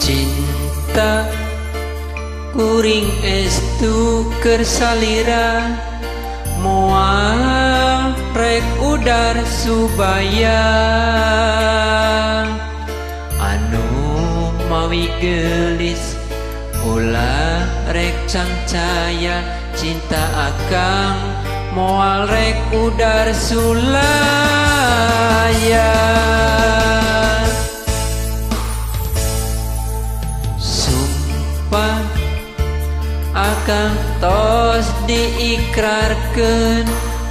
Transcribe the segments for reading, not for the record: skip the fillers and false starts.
Cinta kuring estu kersalira moal rek udar subaya anu mawi gelis ulah rek cangcaya cinta akang moal rek udar sulaya sumpah akang tos diikrarkeun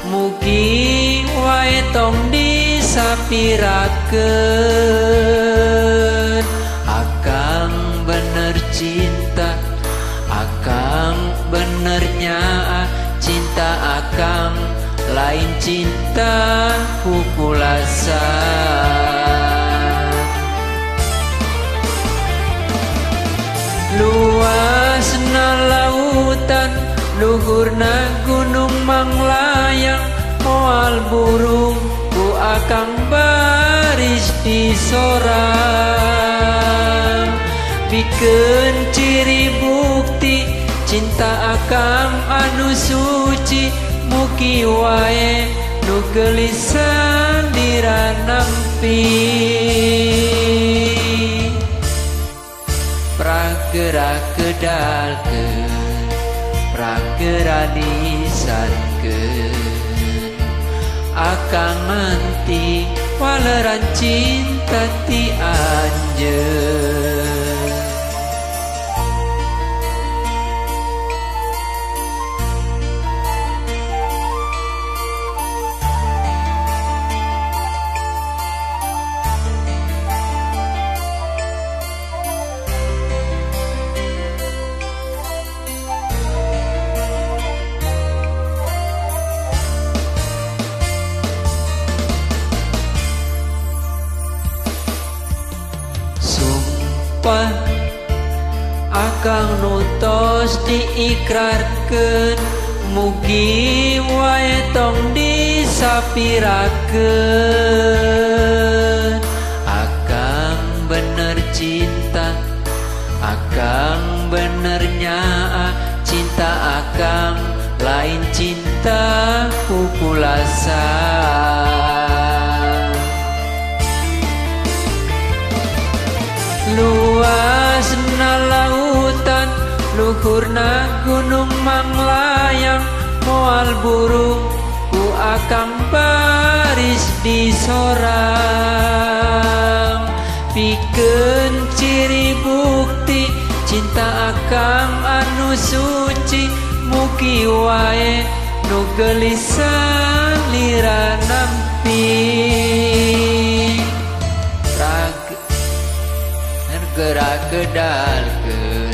mugi wae tong disapirakeun akang bener cinta akang bener nyaa cinta akang lain cinta pukulasa luasna lautan luhurna gunung manglayang moal burung ku akang baris di sorang pikeun ciri bukti cinta akang anu suci mugi wae nu gelisan diranampi pragera kedalkeun pragera lisankeun akang nanti waleran cinta ti anjeun akang nutos diikrarkeun mugi wae tong disapirakeun akang bener cinta akang bener nyaa cinta akang lain cinta pukulasa luasna lautan luhurna gunung manglayang moal burung ku akang baris di sorang pikeun ciri bukti cinta akang anu suci mugi wae nu gelisan lira nampi gerak kedalkeun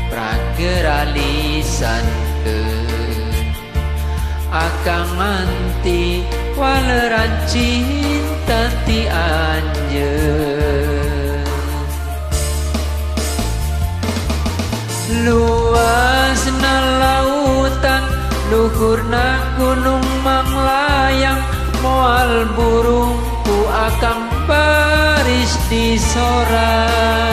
pragera lisankeun akang manti waleran cinta ti anjeun luasna lautan luhurna gunung manglayang moal burung ku akang baris di sorang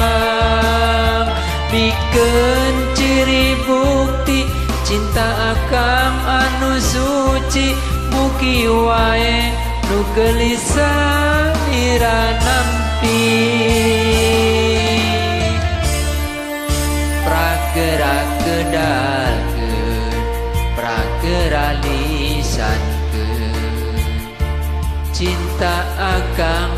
pikeun ciri bukti cinta akang anu suci mugi wae nu gelisan diranampi pragera kedalkeun pragera lisankeun cinta akang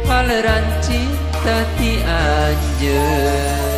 waleran cinta ti anjeun